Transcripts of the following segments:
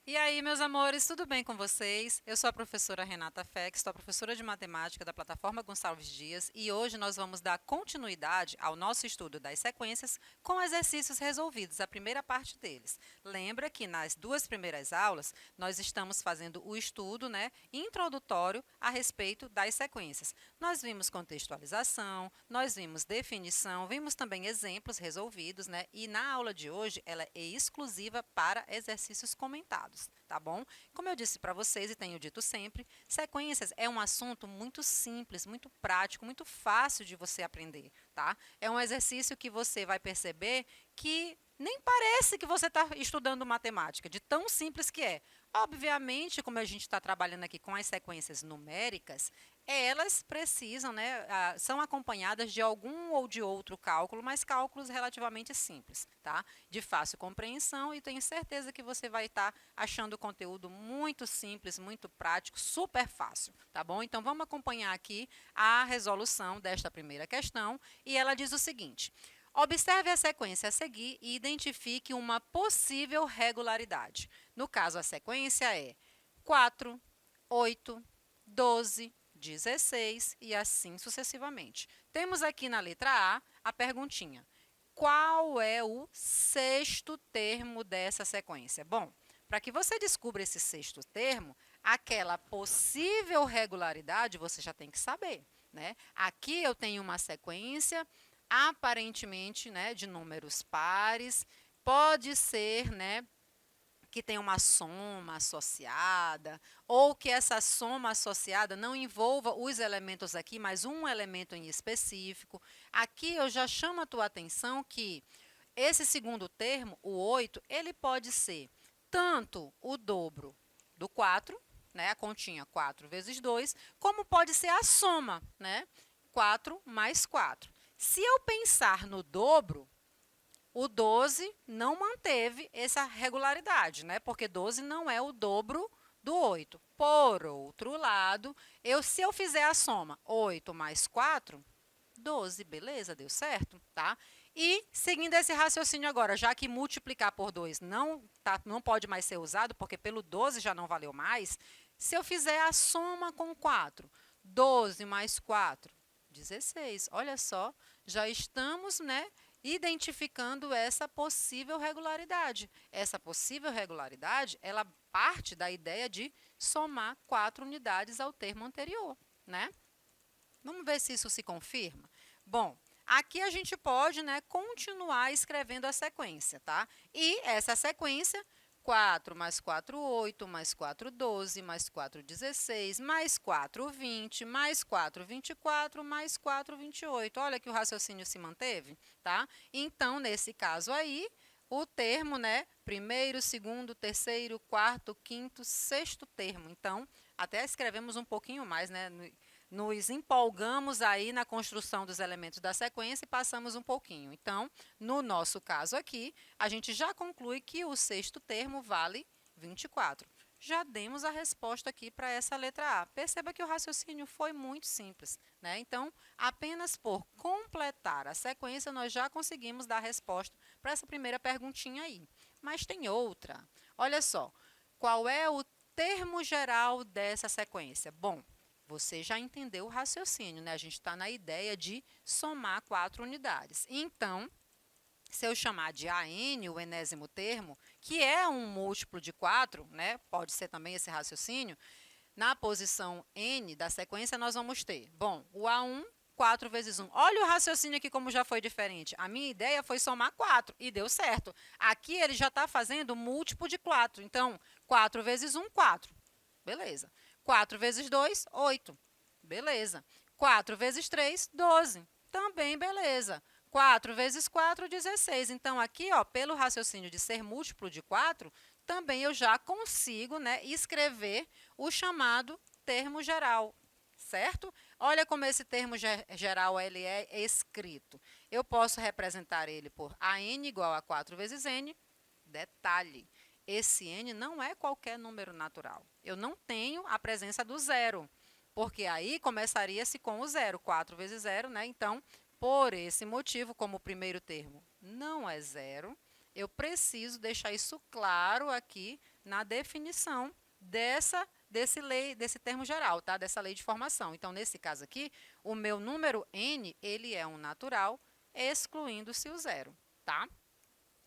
E aí, meus amores, tudo bem com vocês? Eu sou a professora Renata Fex, sou a professora de matemática da plataforma Gonçalves Dias e hoje nós vamos dar continuidade ao nosso estudo das sequências com exercícios resolvidos, a primeira parte deles. Lembra que nas duas primeiras aulas nós estamos fazendo o estudo, introdutório a respeito das sequências. Nós vimos contextualização, nós vimos definição, vimos também exemplos resolvidos, e na aula de hoje ela é exclusiva para exercícios comentados. Tá bom? Como eu disse para vocês e tenho dito sempre, sequências é um assunto muito simples, muito prático, muito fácil de você aprender, tá? É um exercício que você vai perceber que nem parece que você está estudando matemática, de tão simples que é. Obviamente, como a gente está trabalhando aqui com as sequências numéricas, elas precisam, são acompanhadas de algum ou de outro cálculo, mas cálculos relativamente simples, tá? De fácil compreensão e tenho certeza que você vai estar achando o conteúdo muito simples, muito prático, super fácil, tá bom? Então, vamos acompanhar aqui a resolução desta primeira questão e ela diz o seguinte: observe a sequência a seguir e identifique uma possível regularidade. No caso, a sequência é 4, 8, 12, 16 e assim sucessivamente. Temos aqui na letra a perguntinha: qual é o sexto termo dessa sequência? Bom, para que você descubra esse sexto termo, aquela possível regularidade você já tem que saber, né? Aqui eu tenho uma sequência aparentemente, de números pares, pode ser, que tem uma soma associada, ou que essa soma associada não envolva os elementos aqui, mas um elemento em específico. Aqui eu já chamo a tua atenção que esse segundo termo, o 8, ele pode ser tanto o dobro do 4, a continha 4 vezes 2, como pode ser a soma, 4 mais 4. Se eu pensar no dobro, o 12 não manteve essa regularidade, porque 12 não é o dobro do 8. Por outro lado, se eu fizer a soma 8 mais 4, 12, beleza, deu certo, tá? E, seguindo esse raciocínio agora, já que multiplicar por 2 não pode mais ser usado, porque pelo 12 já não valeu mais, se eu fizer a soma com 4, 12 mais 4, 16. Olha só, já estamos, identificando essa possível regularidade. Essa possível regularidade, ela parte da ideia de somar 4 unidades ao termo anterior, Vamos ver se isso se confirma? Bom, aqui a gente pode, continuar escrevendo a sequência, tá? E essa sequência, 4 mais 4, 8, mais 4, 12, mais 4, 16, mais 4, 20, mais 4, 24, mais 4, 28. Olha que o raciocínio se manteve, tá? Então, nesse caso aí, o termo, primeiro, segundo, terceiro, quarto, quinto, sexto termo. Então, até escrevemos um pouquinho mais, nos empolgamos aí na construção dos elementos da sequência e passamos um pouquinho. Então, no nosso caso aqui, a gente já conclui que o sexto termo vale 24. Já demos a resposta aqui para essa letra A. Perceba que o raciocínio foi muito simples, Então, apenas por completar a sequência, nós já conseguimos dar a resposta para essa primeira perguntinha aí. Mas tem outra. Olha só, qual é o termo geral dessa sequência? Bom, você já entendeu o raciocínio, A gente está na ideia de somar 4 unidades. Então, se eu chamar de AN, o enésimo termo, que é um múltiplo de 4, pode ser também esse raciocínio, na posição N da sequência nós vamos ter, bom, o A1, 4 vezes 1. Olha o raciocínio aqui como já foi diferente. A minha ideia foi somar 4 e deu certo. Aqui ele já está fazendo múltiplo de 4. Então, 4 vezes 1, 4. Beleza. 4 vezes 2, 8. Beleza. 4 vezes 3, 12. Também beleza. 4 vezes 4, 16. Então, aqui, pelo raciocínio de ser múltiplo de 4, também eu já consigo escrever o chamado termo geral, certo? Olha como esse termo geral ele é escrito. Eu posso representar ele por AN igual a 4 vezes N. Detalhe, esse N não é qualquer número natural. Eu não tenho a presença do zero. porque aí começaria-se com o zero, 4 vezes zero, né? Então, por esse motivo, como o primeiro termo não é zero, eu preciso deixar isso claro aqui na definição desse termo geral, tá? Dessa lei de formação. Então, nesse caso aqui, o meu número n, ele é um natural, excluindo-se o zero, tá?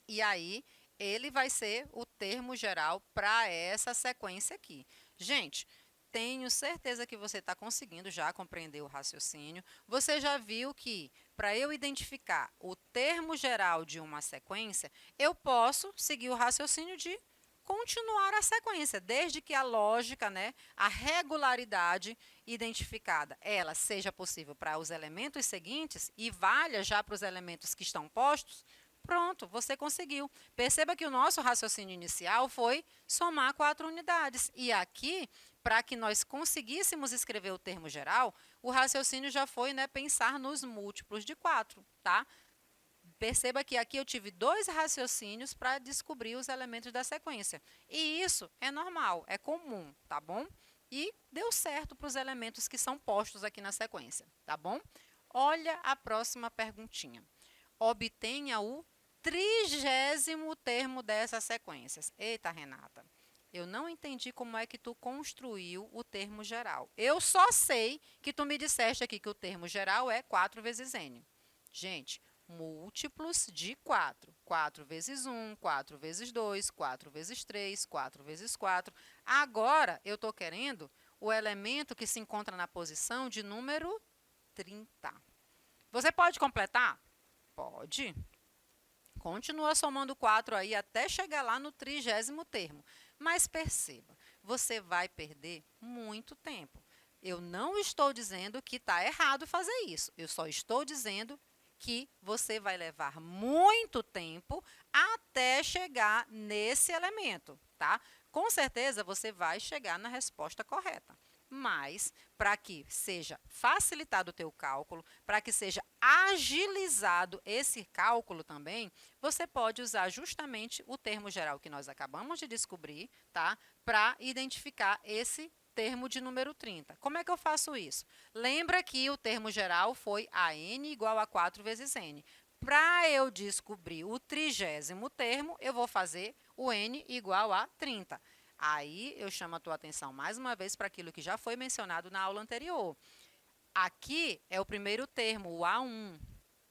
E aí, ele vai ser o termo geral para essa sequência aqui. Gente, tenho certeza que você está conseguindo já compreender o raciocínio. Você já viu que, para eu identificar o termo geral de uma sequência, eu posso seguir o raciocínio de continuar a sequência, desde que a lógica, né, a regularidade identificada, ela seja possível para os elementos seguintes e valha já para os elementos que estão postos. Pronto, você conseguiu. Perceba que o nosso raciocínio inicial foi somar 4 unidades. E aqui, para que nós conseguíssemos escrever o termo geral, o raciocínio já foi, né, pensar nos múltiplos de 4, tá? Perceba que aqui eu tive 2 raciocínios para descobrir os elementos da sequência. E isso é normal, é comum, tá bom? E deu certo para os elementos que são postos aqui na sequência, tá bom? Olha a próxima perguntinha. Obtenha o 30º termo dessas sequências. Eita, Renata, eu não entendi como é que tu construiu o termo geral. Eu só sei que tu me disseste aqui que o termo geral é 4 vezes n. Gente, múltiplos de 4. 4 vezes 1, 4 vezes 2, 4 vezes 3, 4 vezes 4. Agora, eu estou querendo o elemento que se encontra na posição de número 30. Você pode completar? Pode. Continua somando 4 aí até chegar lá no 30º termo. Mas perceba, você vai perder muito tempo. Eu não estou dizendo que está errado fazer isso. Eu só estou dizendo que você vai levar muito tempo até chegar nesse elemento, tá? Com certeza você vai chegar na resposta correta. Mas, para que seja facilitado o teu cálculo, para que seja agilizado esse cálculo também, você pode usar justamente o termo geral que nós acabamos de descobrir, tá? Para identificar esse termo de número 30. Como é que eu faço isso? Lembra que o termo geral foi a n igual a 4 vezes n. Para eu descobrir o 30º termo, eu vou fazer o n igual a 30. Aí, eu chamo a tua atenção mais uma vez para aquilo que já foi mencionado na aula anterior. Aqui é o primeiro termo, o A1,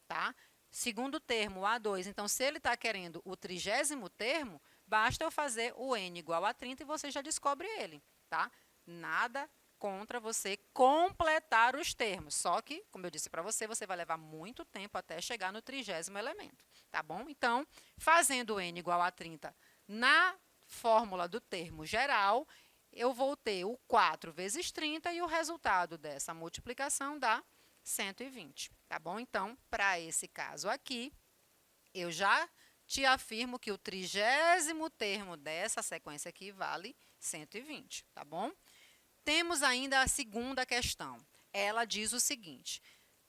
tá? Segundo termo, o A2. Então, se ele está querendo o 30º termo, basta eu fazer o n igual a 30 e você já descobre ele, tá? Nada contra você completar os termos. Só que, como eu disse para você, você vai levar muito tempo até chegar no 30º elemento, tá bom? Então, fazendo o n igual a 30 na fórmula do termo geral, eu vou ter o 4 vezes 30 e o resultado dessa multiplicação dá 120, tá bom? Então, para esse caso aqui, eu já te afirmo que o 30º termo dessa sequência aqui vale 120, tá bom? Temos ainda a segunda questão. Ela diz o seguinte: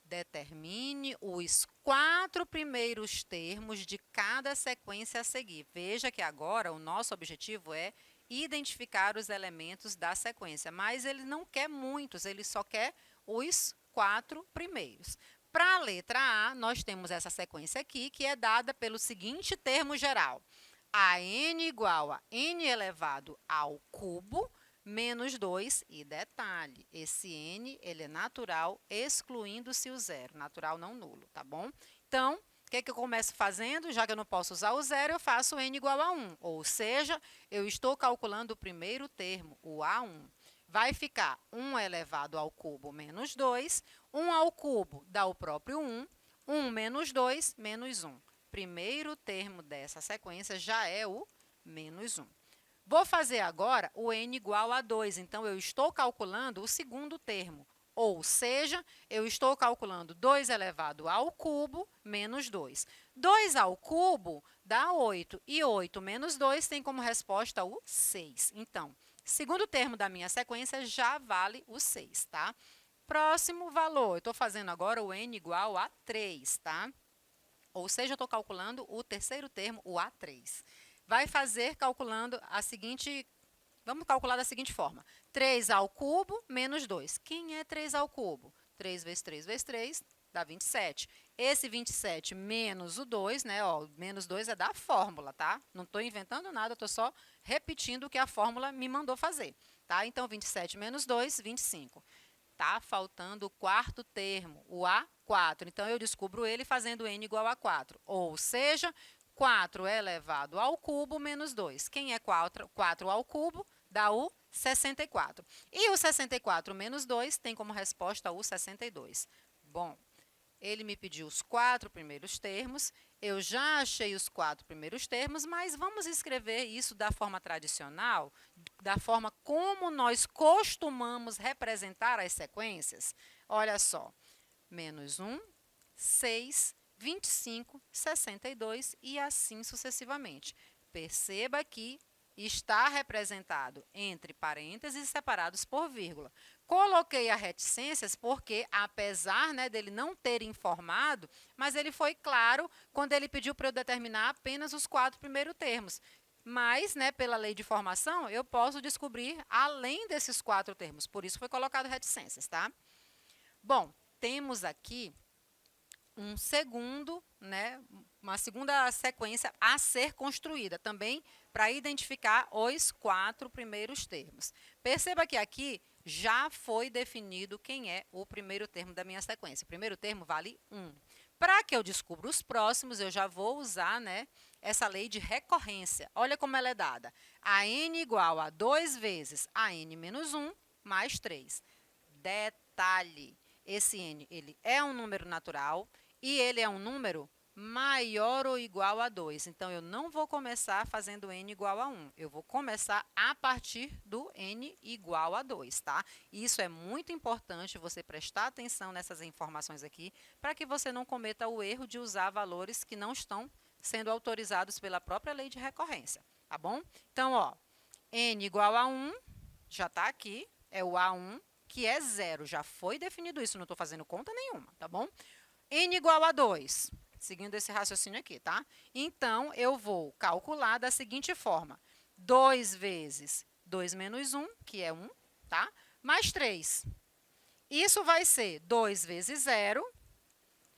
determine os 4 primeiros termos de cada sequência a seguir. Veja que agora o nosso objetivo é identificar os elementos da sequência, mas ele não quer muitos, ele só quer os 4 primeiros. Para a letra A, nós temos essa sequência aqui, que é dada pelo seguinte termo geral: a n igual a n elevado ao cubo menos 2, e detalhe, esse n, ele é natural, excluindo-se o zero, natural não nulo, tá bom? Então, o que eu começo fazendo? Já que eu não posso usar o zero, eu faço n igual a 1, ou seja, eu estou calculando o primeiro termo, o A1. Vai ficar 1 elevado ao cubo menos 2, 1 ao cubo dá o próprio 1, 1 menos 2, menos 1. Primeiro termo dessa sequência já é o menos 1. Vou fazer agora o n igual a 2, então eu estou calculando o segundo termo, ou seja, eu estou calculando 2 elevado ao cubo menos 2. 2 ao cubo dá 8, e 8 menos 2 tem como resposta o 6. Então, segundo termo da minha sequência já vale o 6, tá? Próximo valor, eu estou fazendo agora o n igual a 3, tá? Ou seja, eu estou calculando o terceiro termo, o A3. Vai fazer calculando a seguinte Vamos calcular da seguinte forma. 3 ao cubo menos 2. Quem é 3 ao cubo? 3 vezes 3 vezes 3 dá 27. Esse 27 menos o 2, né? Ó, menos 2 é da fórmula, tá? Não estou inventando nada, estou só repetindo o que a fórmula me mandou fazer, tá? Então, 27 menos 2, 25. Tá faltando o quarto termo, o A4. Então, eu descubro ele fazendo n igual a 4. Ou seja, 4 elevado ao cubo menos 2. Quem é 4 ao cubo? Dá o 64. E o 64 menos 2 tem como resposta o 62. Bom, ele me pediu os 4 primeiros termos, eu já achei os 4 primeiros termos, mas vamos escrever isso da forma tradicional, da forma como nós costumamos representar as sequências. Olha só, menos 1, 6, 25, 62 e assim sucessivamente. Perceba que está representado entre parênteses separados por vírgula. Coloquei a reticências porque, apesar, né, dele não ter informado, mas ele foi claro quando ele pediu para eu determinar apenas os 4 primeiros termos. Mas, né, pela lei de formação, eu posso descobrir além desses 4 termos. Por isso foi colocado reticências, tá? Bom, temos aqui um segundo, né, uma segunda sequência a ser construída, também para identificar os 4 primeiros termos. Perceba que aqui já foi definido quem é o primeiro termo da minha sequência. O primeiro termo vale 1. Para que eu descubra os próximos, eu já vou usar, né, essa lei de recorrência. Olha como ela é dada. A n igual a 2 vezes a n menos 1 mais 3. Detalhe, esse n ele é um número natural e ele é um número maior ou igual a 2. Então, eu não vou começar fazendo n igual a 1. Eu vou começar a partir do n igual a 2, tá? Isso é muito importante você prestar atenção nessas informações aqui, para que você não cometa o erro de usar valores que não estão sendo autorizados pela própria lei de recorrência, tá bom? Então, ó, n igual a 1, já está aqui, é o A1, que é 0. Já foi definido isso, não estou fazendo conta nenhuma, tá bom? N igual a 2, seguindo esse raciocínio aqui, tá? Então, eu vou calcular da seguinte forma. 2 vezes 2 menos 1, que é 1, tá? Mais 3. Isso vai ser 2 vezes 0,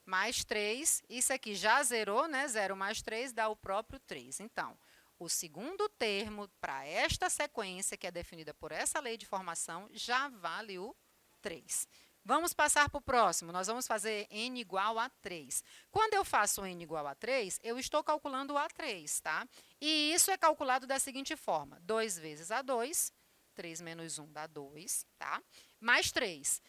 mais 3. Isso aqui já zerou, né? 0 mais 3 dá o próprio 3. Então, o segundo termo para esta sequência, que é definida por essa lei de formação, já vale o 3. Vamos passar para o próximo. Nós vamos fazer n igual a 3. Quando eu faço n igual a 3, eu estou calculando o A3, tá? E isso é calculado da seguinte forma. 2 vezes A2, 3 menos 1 dá 2, tá? Mais 3.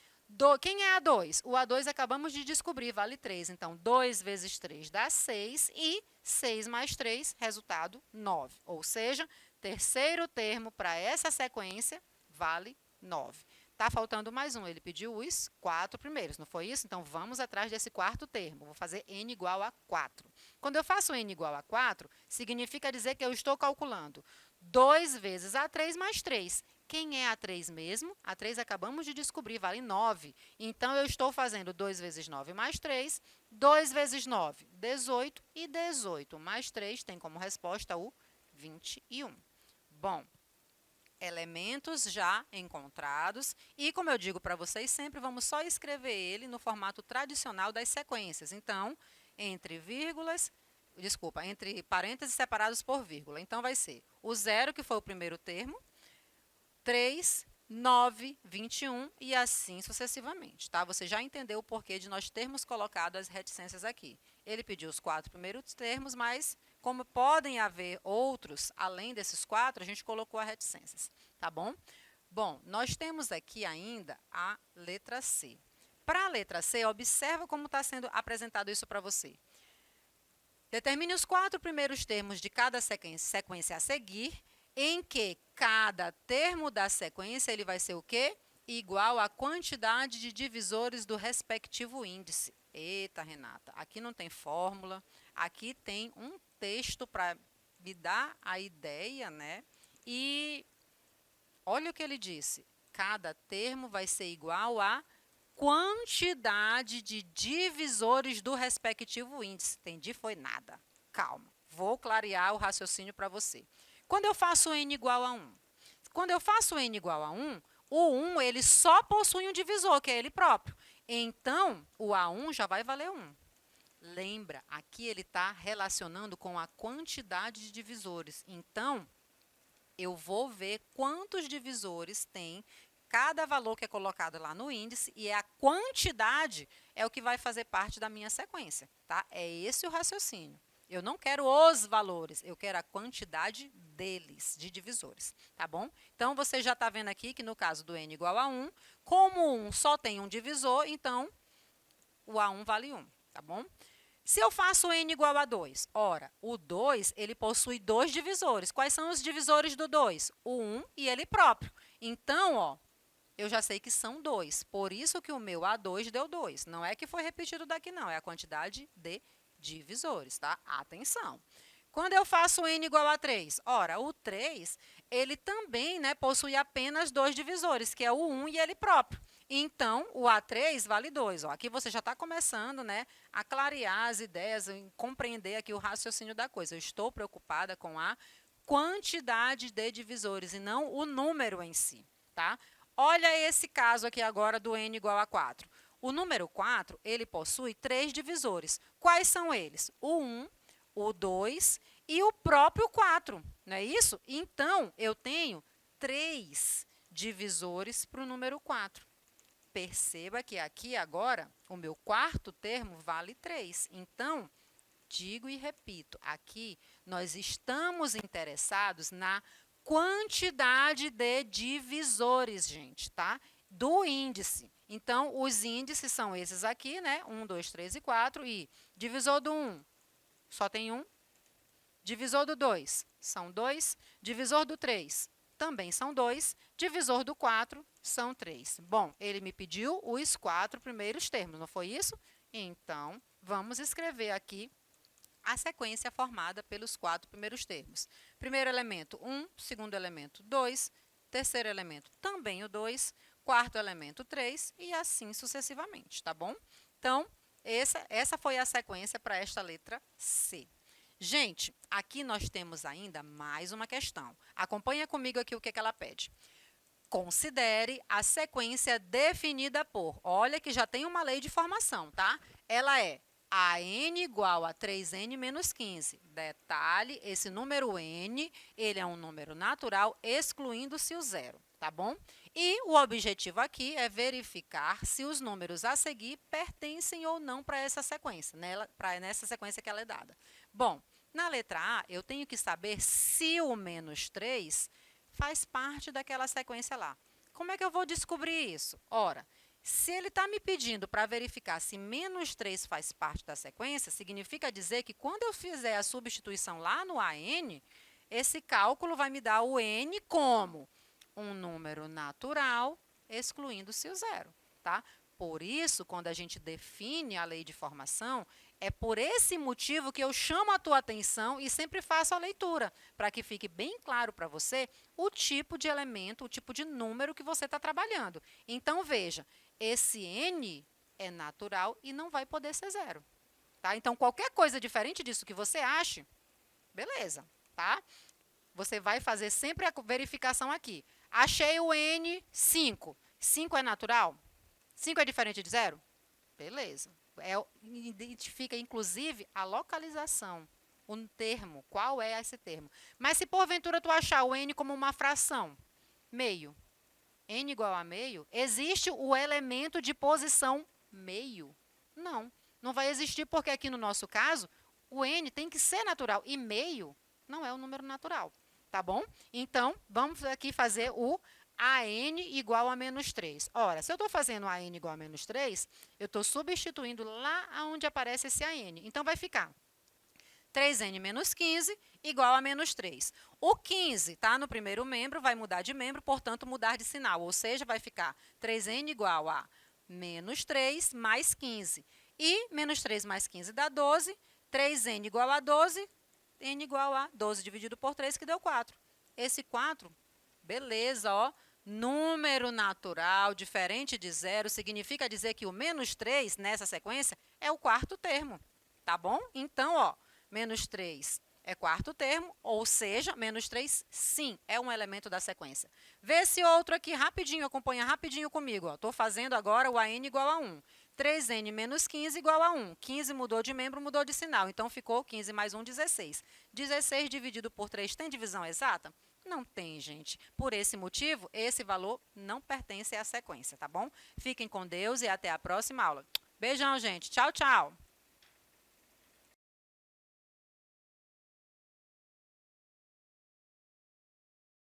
Quem é A2? O A2 acabamos de descobrir, vale 3. Então, 2 vezes 3 dá 6 e 6 mais 3, resultado 9. Ou seja, terceiro termo para essa sequência vale 9. Está faltando mais um, ele pediu os 4 primeiros, não foi isso? Então, vamos atrás desse quarto termo. Vou fazer n igual a 4. Quando eu faço n igual a 4, significa dizer que eu estou calculando 2 vezes A3 mais 3. Quem é A3 mesmo? A3 acabamos de descobrir, vale 9. Então, eu estou fazendo 2 vezes 9 mais 3. 2 vezes 9, 18. E 18 mais 3 tem como resposta o 21. Bom, elementos já encontrados e, como eu digo para vocês, sempre vamos só escrever ele no formato tradicional das sequências. Então, entre parênteses separados por vírgula. Então, vai ser o 0, que foi o primeiro termo, 3, 9, 21 e assim sucessivamente, tá? Você já entendeu o porquê de nós termos colocado as reticências aqui. Ele pediu os 4 primeiros termos, mas como podem haver outros, além desses 4, a gente colocou as reticências, tá bom? Bom, nós temos aqui ainda a letra C. Para a letra C, observa como está sendo apresentado isso para você. Determine os 4 primeiros termos de cada sequência a seguir, em que cada termo da sequência ele vai ser o quê? Igual à quantidade de divisores do respectivo índice. Eita, Renata, aqui não tem fórmula, aqui tem um texto para me dar a ideia, né? E olha o que ele disse. Cada termo vai ser igual à quantidade de divisores do respectivo índice. Entendi? Foi nada. Calma. Vou clarear o raciocínio para você. Quando eu faço n igual a 1, Quando eu faço n igual a 1, o 1 ele só possui um divisor, que é ele próprio. Então, o A1 já vai valer 1. Lembra, aqui ele está relacionando com a quantidade de divisores. Então, eu vou ver quantos divisores tem cada valor que é colocado lá no índice e a quantidade é o que vai fazer parte da minha sequência, tá? É esse o raciocínio. Eu não quero os valores, eu quero a quantidade deles, de divisores, tá bom? Então, você já está vendo aqui que no caso do n igual a 1, como 1 só tem um divisor, então o A1 vale 1, tá bom? Se eu faço n igual a 2, ora, o 2, ele possui dois divisores. Quais são os divisores do 2? O 1 e ele próprio. Então, ó, eu já sei que são 2. Por isso que o meu A2 deu 2. Não é que foi repetido daqui, não. É a quantidade de divisores, tá? Atenção. Quando eu faço n igual a 3, ora, o 3, ele também, né, possui apenas dois divisores, que é o 1 e ele próprio. Então, o A3 vale 2. Ó. Aqui você já está começando, né, a clarear as ideias, compreender aqui o raciocínio da coisa. Eu estou preocupada com a quantidade de divisores e não o número em si, tá? Olha esse caso aqui agora do n igual a 4. O número 4, ele possui três divisores. Quais são eles? O 1, o 2 e o próprio 4, não é isso? Então, eu tenho 3 divisores para o número 4. Perceba que aqui agora, o meu quarto termo vale 3. Então, digo e repito, aqui nós estamos interessados na quantidade de divisores, gente, tá? Do índice. Então, os índices são esses aqui, né? 1, 2, 3 e 4. E divisor do 1, só tem 1. Divisor do 2, são 2. Divisor do 3, também são 2. Divisor do 4, são 3. Bom, ele me pediu os 4 primeiros termos, não foi isso? Então, vamos escrever aqui a sequência formada pelos 4 primeiros termos. Primeiro elemento, 1. Segundo elemento, 2. Terceiro elemento, também o 2. Quarto elemento, 3. E assim sucessivamente, tá bom? Então, essa foi a sequência para esta letra C. Gente, aqui nós temos ainda mais uma questão. Acompanha comigo aqui o que ela pede. Considere a sequência definida por... Olha que já tem uma lei de formação, tá? Ela é a n igual a 3n menos 15. Detalhe, esse número n, ele é um número natural, excluindo-se o zero, tá bom? E o objetivo aqui é verificar se os números a seguir pertencem ou não para essa sequência, nessa sequência que ela é dada. Bom, na letra A, eu tenho que saber se o menos 3 faz parte daquela sequência lá. Como é que eu vou descobrir isso? Ora, se ele está me pedindo para verificar se menos 3 faz parte da sequência, significa dizer que quando eu fizer a substituição lá no AN, esse cálculo vai me dar o N como um número natural, excluindo-se o zero, tá? Por isso, quando a gente define a lei de formação, é por esse motivo que eu chamo a tua atenção e sempre faço a leitura, para que fique bem claro para você o tipo de elemento, o tipo de número que você está trabalhando. Então, veja, esse N é natural e não vai poder ser zero, tá? Então, qualquer coisa diferente disso que você ache, beleza, tá? Você vai fazer sempre a verificação aqui. Achei o N 5. 5 é natural? 5 é diferente de zero? Beleza. Identifica, inclusive, a localização, um termo. Qual é esse termo? Mas se, porventura, tu achar o N como uma fração, meio, N igual a meio, existe o elemento de posição meio? Não. Não vai existir porque aqui no nosso caso, o N tem que ser natural e meio não é um número natural, tá bom? Então, vamos aqui fazer o AN igual a menos 3. Ora, se eu estou fazendo AN igual a menos 3, eu estou substituindo lá onde aparece esse AN. Então, vai ficar 3n menos 15 igual a menos 3. O 15 está no primeiro membro, vai mudar de membro, portanto, mudar de sinal. Ou seja, vai ficar 3n igual a menos 3 mais 15. E menos 3 mais 15 dá 12. 3n igual a 12, n igual a 12 dividido por 3, que deu 4. Esse 4, beleza, ó. Número natural, diferente de zero, significa dizer que o menos 3, nessa sequência, é o quarto termo, tá bom? Então, ó, menos 3 É quarto termo, ou seja, menos 3, sim, é um elemento da sequência. Vê esse outro aqui rapidinho, acompanha rapidinho comigo. Estou fazendo agora o AN igual a 1. 3N menos 15 igual a 1. 15 mudou de membro, mudou de sinal. Então, ficou 15 mais 1, 16. 16 dividido por 3 tem divisão exata? Não tem, gente. Por esse motivo, esse valor não pertence à sequência, tá bom? Fiquem com Deus e até a próxima aula. Beijão, gente. Tchau, tchau.